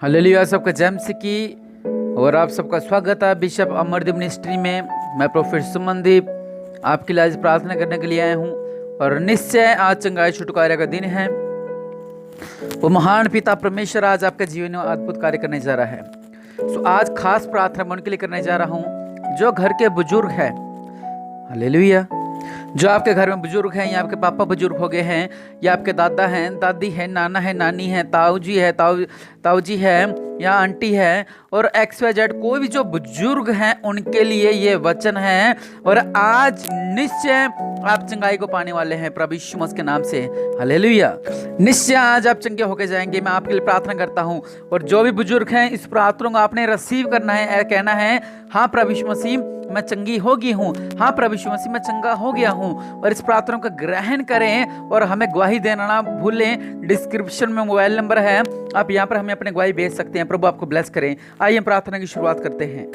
Hallelujah. सबका jam से की और आप सबका स्वागत है बिशप अमरदीप मिनिस्ट्री में। मैं प्रोफेसर सुमनदीप आपके लिए आज प्रार्थना करने के लिए आया हूँ और निश्चय आज चंगाई छुटकारे का दिन है। वो महान पिता परमेश्वर आज आपके जीवन में अद्भुत कार्य करने जा रहा है। सो आज खास प्रार्थना मैं उनके लिए करने जा रहा हूँ जो घर के बुजुर्ग हैं। हालेलुया। जो आपके घर में बुजुर्ग हैं या आपके पापा बुजुर्ग हो गए हैं या आपके दादा हैं, दादी है, नाना है, नानी है, ताऊ जी है, ताऊ जी है या आंटी है और XYZ कोई भी जो बुजुर्ग हैं उनके लिए ये वचन है। और आज निश्चय आप चंगाई को पाने वाले हैं प्रभु यीशु मसीह के नाम से। हालेलुया। निश्चय आज आप चंगे होके जाएंगे। मैं आपके लिए प्रार्थना करता हूँ और जो भी बुजुर्ग हैं इस प्रार्थना को आपने रिसीव करना है, कहना है हाँ प्रभु यीशु मसीह मैं चंगी हो गई हूँ, हाँ प्रभु यीशु मसीह मैं चंगा हो गया हूँ। और इस प्रार्थना को ग्रहण करें और हमें गवाही देना ना भूलें। डिस्क्रिप्शन में मोबाइल नंबर है, आप यहाँ पर हमें अपने गवाही भेज सकते हैं। प्रभु आपको ब्लेस करें। आइए हम प्रार्थना की शुरुआत करते हैं।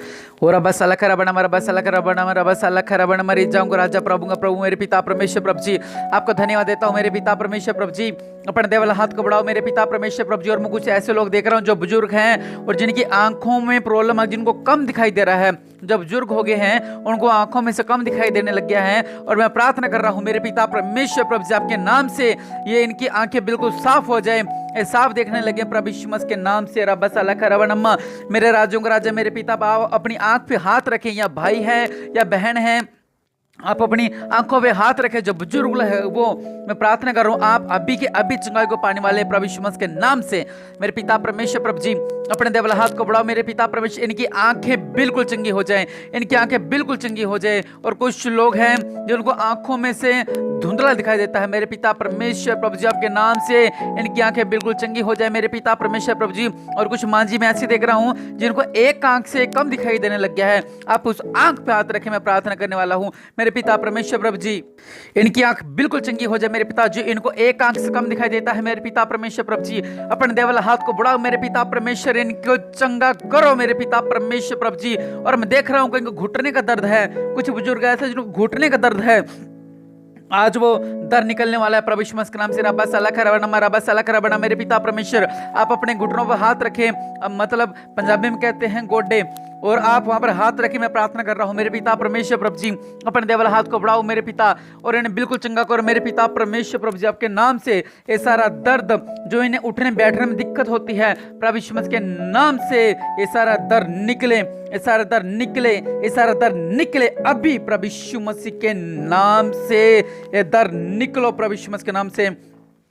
और अब बस अलग रबड़ मर बस अलग रबड़ मर बस अलग रबड़ मर जाऊंगा राजा प्रभु का प्रभु मेरे पिता परमेश्वर प्रभु जी आपको धन्यवाद देता हूँ। मेरे पिता परमेश्वर प्रभु जी अपने देवल हाथ को बढ़ाओ मेरे पिता परमेश्वर प्रभु जी। और मैं कुछ ऐसे लोग देख रहा हूँ जो बुजुर्ग हैं और जिनकी आंखों में प्रॉब्लम है, जिनको कम दिखाई दे रहा है। जब बुजुर्ग हो गए हैं उनको आंखों में से कम दिखाई देने लग गया है और मैं प्रार्थना कर रहा हूं मेरे पिता परमेश्वर प्रभु जी आपके नाम से ये इनकी आंखें बिल्कुल साफ हो जाए, साफ देखने लगे प्रभु यीशु मसीह के नाम से। रब्बा सलख रवनम्मा मेरे राजों का राजा मेरे पिता बाप अपनी आंख पे हाथ रखें, या भाई है या बहन है आप अपनी आंखों पे हाथ रखें। जो बुजुर्ग है वो मैं प्रार्थना कर रहा हूँ आप अभी के अभी चंगाई को पाने वाले प्रभु यीशु मसीह के नाम से। मेरे पिता परमेश्वर प्रभु जी अपने देवल हाथ को बढ़ाओ मेरे पिता परमेश्वर इनकी आंखें बिल्कुल चंगी हो जाएं, इनकी आंखें बिल्कुल चंगी हो जाए। और कुछ लोग हैं जिनको आंखों में से धुंधला दिखाई देता है, मेरे पिता परमेश्वर प्रभु जी आपके नाम से इनकी आंखें बिल्कुल चंगी हो जाए मेरे पिता परमेश्वर प्रभु जी। और कुछ मांझी मैं ऐसे देख रहा हूँ जिनको एक आंख से कम दिखाई देने लग गया है, आप उस आंख पे हाथ रखें। मैं प्रार्थना करने वाला हूँ मेरे पिता परमेश्वर प्रभु जी इनकी आंख बिल्कुल चंगी हो जाए मेरे पिता जी। इनको एक आंख से कम दिखाई देता है मेरे पिता परमेश्वर प्रभु जी अपने देवल हाथ को बढ़ाओ मेरे पिता परमेश्वर इनको चंगा करो मेरे पिता परमेश्वर प्रभु जी। और मैं देख रहा हूँ कि इनको घुटने का दर्द है, कुछ बुजुर्ग ऐसे जिनको घुटने का दर्द है, आज वो दर निकलने वाला है प्रभु यीशु मसीह के नाम से। रब्बा सलख रवनमा रब्बा सलख रवना मेरे पिता परमेश्वर आप अपने घुटनों पर हाथ रखें, मतलब पंजाबी में कहते हैं गोडे, और आप वहां पर हाथ रखें। मैं प्रार्थना कर रहा हूं मेरे पिता परमेश्वर प्रभु जी अपने देवल हाथ को बढ़ाओ मेरे पिता और इन्हें बिल्कुल चंगा करो मेरे पिता परमेश्वर प्रभु जी आपके नाम से। ये सारा दर्द जो इन्हें उठने बैठने में दिक्कत होती है प्रभु यीशु मसीह के नाम से ये सारा दर्द निकले, ये सारा दर्द निकले, ये सारा दर्द निकले अभी प्रभु यीशु मसीह के नाम से। ये दर्द निकलो प्रभु यीशु मसीह के नाम से।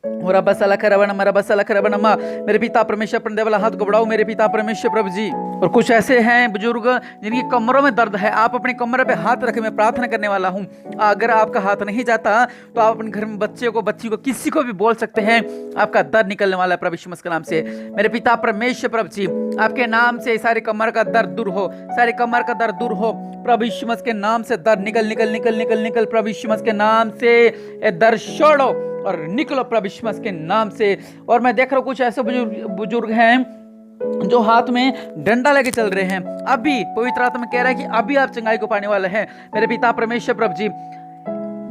और अब बस अलग रवनमा रब्बा सलख रवनमा मेरे पिता परमेश्वर अपने देवल हाथ को बढ़ाओ मेरे पिता परमेश्वर प्रभु जी। और कुछ ऐसे हैं बुजुर्ग जिनकी कमरों में दर्द है, आप अपनी कमर पे हाथ रखें। मैं प्रार्थना करने वाला हूं अगर आपका हाथ नहीं जाता तो आप अपने घर में बच्चे को, बच्ची को, किसी को भी बोल सकते हैं आपका दर्द निकलने वाला है प्रभु यीशु मसीह के नाम से। मेरे पिता परमेश्वर प्रभु जी आपके नाम से सारे कमर का दर्द दूर हो, सारे कमर का दर्द दूर हो प्रभु यीशु मसीह के नाम से। दर्द निकल निकल निकल निकल निकल प्रभु यीशु मसीह के नाम से। दर्द छोड़ो और निकलो प्रभु यीशु मसीह के नाम से। और मैं देख रहा हूँ कुछ ऐसे बुजुर्ग हैं जो हाथ में डंडा लेके चल रहे हैं। अभी पवित्र आत्मा कह रहा है कि अभी आप चंगाई को पाने वाले हैं मेरे पिता परमेश्वर प्रभु जी।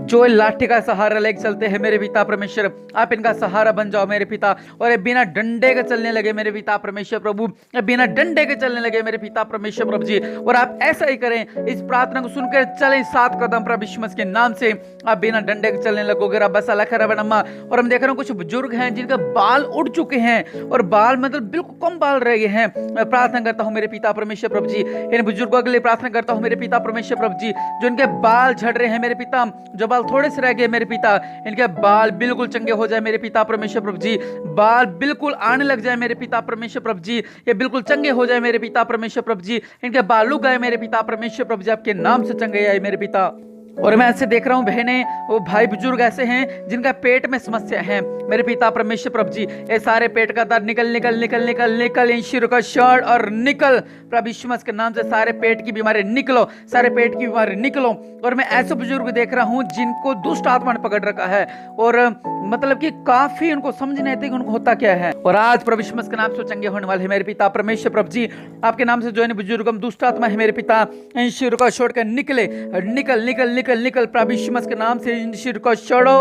जो लाठी का सहारा लेके चलते हैं मेरे पिता परमेश्वर आप इनका सहारा बन जाओ मेरे पिता। और ये बिना डंडे के चलने लगे मेरे पिता परमेश्वर प्रभु, बिना डंडे के चलने लगे मेरे पिता परमेश्वर प्रभु जी। और आप ऐसा ही करें, इस प्रार्थना को सुनकर चलें 7 कदम प्रभु यीशु मसीह के नाम से। आप बिना डंडे के चलने लगोगे। रब्बा सलख रवनमा। और हम देख रहे हैं कुछ बुजुर्ग हैं जिनके बाल उड़ चुके हैं और बाल मतलब बिल्कुल कम बाल रह गए हैं। मैं प्रार्थना करता हूँ मेरे पिता परमेश्वर प्रभु जी इन बुजुर्गों के लिए प्रार्थना करता हूँ मेरे पिता परमेश्वर प्रभु जी। जो इनके बाल झड़ रहे हैं मेरे पिता, जो बाल थोड़े से रह गए मेरे पिता, इनके बाल बिल्कुल चंगे हो जाए मेरे पिता परमेश्वर प्रभु जी। बाल बिल्कुल आने लग जाए मेरे पिता परमेश्वर प्रभु जी, ये बिल्कुल चंगे हो जाए मेरे पिता परमेश्वर प्रभु जी। इनके बाल उग गए मेरे पिता परमेश्वर प्रभु जी आपके नाम से चंगे आए मेरे पिता। और मैं ऐसे देख रहा हूँ बहनें वो भाई बुजुर्ग ऐसे हैं जिनका पेट में समस्या है मेरे पिता परमेश्वर प्रभु जी। ये सारे पेट का दर्द निकल निकल निकल निकल निकल ईश्वर का शर्ट और निकल प्रभु यीशु मसीह के नाम से। सारे पेट की बीमारी निकलो, सारे पेट की बीमारी निकलो। और मैं ऐसे बुजुर्ग देख रहा हूँ जिनको दुष्ट आत्मा ने पकड़ रखा है और मतलब कि काफी उनको समझ नहीं आती कि उनको होता क्या है। और आज प्रभु यीशु मसीह के नाम से चंगे होने वाले हैं मेरे पिता परमेश्वर प्रभु जी आपके नाम से। जो है बुजुर्ग दुष्ट आत्मा है मेरे पिता ईश्वर का छोड़कर निकले, निकल निकल निकल निकल प्रभु यीशु मसीह के नाम से इन शरीर को छोड़ो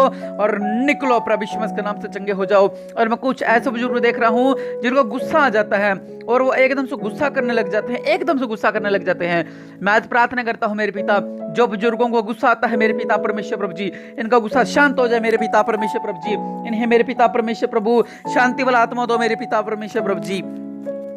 और निकलो प्रभु यीशु मसीह के नाम से चंगे हो जाओ। और मैं कुछ ऐसे बुजुर्ग देख रहा हूँ जिनको गुस्सा आ जाता है और वो एकदम से गुस्सा करने लग जाते हैं, एकदम से गुस्सा करने लग जाते हैं। मैं आज प्रार्थना करता हूँ मेरे पिता, जो बुजुर्गों को गुस्सा आता है मेरे पिता परमेश्वर प्रभु जी, इनका गुस्सा शांत हो जाए मेरे पिता परमेश्वर प्रभु जी। इन्हें मेरे पिता परमेश्वर प्रभु शांति वाला आत्मा दो मेरे पिता परमेश्वर प्रभु जी,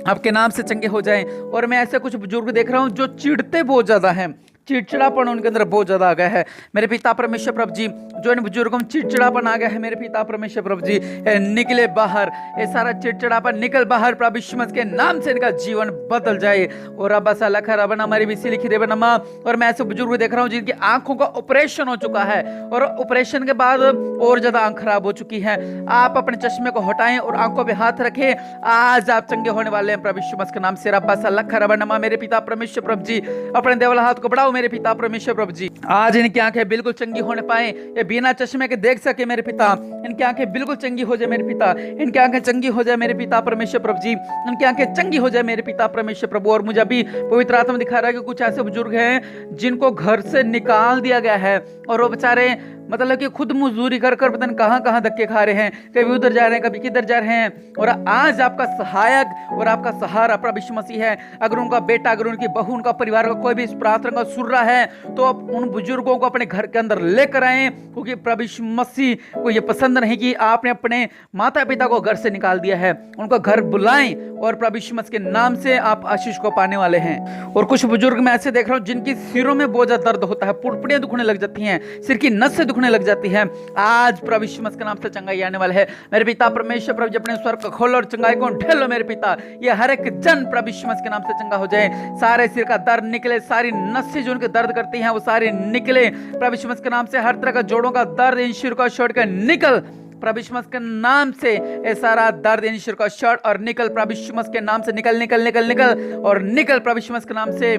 आपके नाम से चंगे हो जाएं। और मैं ऐसे कुछ बुजुर्ग देख रहा हूं जो चिढ़ते बहुत ज्यादा हैं, चिड़चिड़ापन उनके अंदर बहुत ज्यादा आ गया है मेरे पिता परमेश्वर प्रभु जी। जो इन बुजुर्गों में चिड़चिड़ापन आ गया है मेरे पिता परमेश्वर प्रभु जी, निकले बाहर, ये सारा चिड़चिड़ापन निकल बाहर प्रभु यीशु मसीह के नाम से इनका जीवन बदल जाए। और अब बस अल्लाह खरा बना हमारी बिसी लिखी रे बनमा। और मैं ऐसे बुजुर्ग देख रहा हूँ जिनकी आंखों का ऑपरेशन हो चुका है और ऑपरेशन के बाद और ज्यादा आंख खराब हो चुकी है। आप अपने चश्मे को हटाएं और आंखों पे हाथ रखें, आज आप चंगे होने वाले हैं प्रभु यीशु मसीह के नाम से। रब्बा अल्लाह खरा बना मेरे पिता परमेश्वर प्रभु जी, अपने देवला हाथ को बढ़ाओ मेरे पिता परमेश्वर प्रभु जी। आज इनकी आंखें बिल्कुल चंगी होने पाए, ये बिना चश्मे के देख सके मेरे पिता। इनकी आंखें बिल्कुल चंगी हो जाए मेरे पिता, इनकी आंखें चंगी हो जाए मेरे पिता परमेश्वर प्रभु जी, इनकी आंखें चंगी हो जाए मेरे पिता परमेश्वर प्रभु। और मुझे अभी पवित्र आत्मा दिखा रहा है कि कुछ ऐसे बुजुर्ग हैं जिनको घर से निकाल दिया गया है और वो बेचारे मतलब कि खुद मजदूरी कर कर पता नहीं कहां कहां धक्के खा रहे हैं, कभी उधर जा रहे हैं कभी किधर जा रहे हैं। और आज आपका सहायक और आपका सहारा प्रभु यीशु मसीह है। अगर उनका बेटा, अगर उनकी बहू, उनका परिवार का कोई भी इस प्रार्थना का सुन रहा है तो आप उन बुजुर्गों को अपने घर के अंदर लेकर आए, क्योंकि प्रभु यीशु मसीह को यह पसंद नहीं कि आपने अपने माता पिता को घर से निकाल दिया है। उनको घर बुलाएं और प्रभु यीशु मसीह के नाम से आप आशीष को पाने वाले हैं। और कुछ बुजुर्ग मैं ऐसे देख रहा हूं जिनकी सिरों में बहुत ज्यादा दर्द होता है, पुड़पुड़ियां दुखने लग जाती हैं, सिर की नसें दुखने लग जाती है। आज प्रभु यीशु मसीह के नाम से चंगाई आने वाला है मेरे पिता परमेश्वर प्रभु जी। अपने स्वर को खोलो और चंगाई को ढेलो मेरे पिता। ये हर एक जन प्रभु यीशु मसीह के नाम से चंगा हो जाए। सारे सिर का दर्द निकले, सारी नसें जो उनके दर्द करती हैं वो सारी निकले प्रभु यीशु मसीह के नाम से। हर तरह का जोड़ों का दर्द इन सिर को छोड़ कर निकल प्रभु यीशु मसीह के नाम से। ये सारा दर्द इन सिर को छोड़ और निकल प्रभु यीशु मसीह के नाम से। निकल निकल निकल निकल और निकल प्रभु यीशु मसीह के नाम से।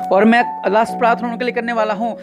और मैं लास्ट प्रार्थना उनके लिए करने वाला हूँ।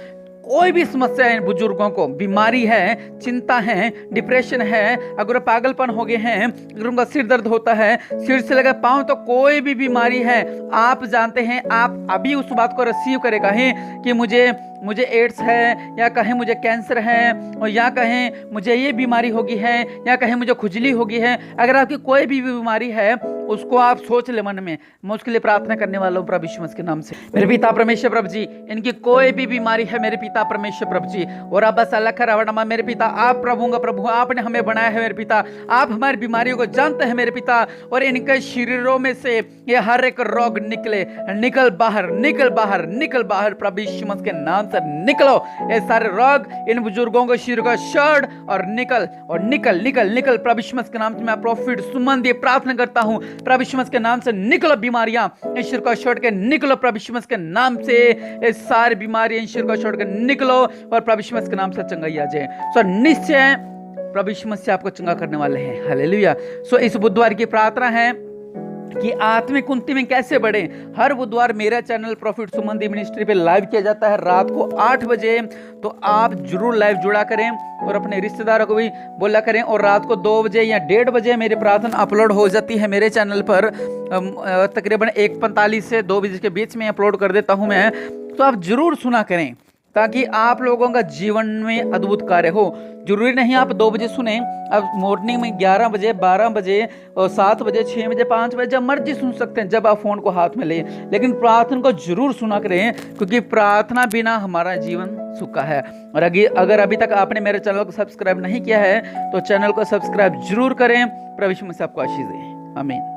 कोई भी समस्या है, बुजुर्गों को बीमारी है, चिंता है, डिप्रेशन है, अगर पागलपन हो गए हैं, अगर उनका सिर दर्द होता है, सिर से लगा पाँव, तो कोई भी बीमारी है आप जानते हैं, आप अभी उस बात को रिसीव करें। कहें कि मुझे एड्स है, या कहें मुझे कैंसर है, और या कहें मुझे ये बीमारी होगी है, या कहें मुझे खुजली होगी है। अगर आपकी कोई भी बीमारी है उसको आप सोच ले मन में। मैं उसके लिए प्रार्थना करने वाला हूँ प्रभु यीशु मसीह के नाम से। मेरे पिता परमेश्वर प्रभु जी, इनकी कोई भी बीमारी है मेरे पिता परमेश्वर प्रभु जी, और अब बस अल्लाह खरावनमा मेरे पिता, आप प्रभु का प्रभु, आपने हमें बनाया है मेरे पिता, आप हमारी बीमारियों को जानते हैं मेरे पिता। और इनके शरीरों में से ये हर एक रोग निकले, निकल बाहर निकल बाहर निकल बाहर प्रभु यीशु मसीह के नाम से निकलो। ये सारे रोग इन बुजुर्गों को शरीर का छोड़ और निकल और निकल निकल निकल प्रभु यीशु मसीह के नाम से। मैं प्रोफेट सुमन दिए प्रार्थना करता हूँ प्रभु यीशु मसीह के नाम से। निकलो बीमारियां इस शरीर को छोड़ के निकलो प्रभु यीशु मसीह के नाम से। ये सारी बीमारियां इस शरीर को छोड़ के निकलो और प्रभु यीशु मसीह के नाम से चंगाई आ जाए। सो निश्चय प्रभु यीशु मसीह आपको चंगा करने वाले हैं। हालेलुया। सो इस बुधवार की प्रार्थना है कि आत्मिक उन्नति में कैसे बढ़े। हर बुधवार मेरा चैनल प्रॉफिट सुमन दी मिनिस्ट्री पे लाइव किया जाता है रात को 8 बजे, तो आप जरूर लाइव जुड़ा करें और अपने रिश्तेदारों को भी बोला करें। और रात को 2 बजे या 1:30 बजे मेरी प्रार्थना अपलोड हो जाती है मेरे चैनल पर, तकरीबन 1:45 से 2 बजे के बीच में अपलोड कर देता हूं मैं। तो आप जरूर सुना करें ताकि आप लोगों का जीवन में अद्भुत कार्य हो। जरूरी नहीं आप 2 बजे सुने, आप मॉर्निंग में 11 बजे, 12 बजे और 7 बजे, 6 बजे, 5 बजे, जब मर्जी सुन सकते हैं, जब आप फोन को हाथ में ले। लेकिन प्रार्थना को जरूर सुना करें, क्योंकि प्रार्थना बिना हमारा जीवन सूखा है। और अगर अभी तक आपने मेरे चैनल को सब्सक्राइब नहीं किया है तो चैनल को सब्सक्राइब जरूर करें। प्रभु यीशु मसीह आपको आशीष दे। आमीन।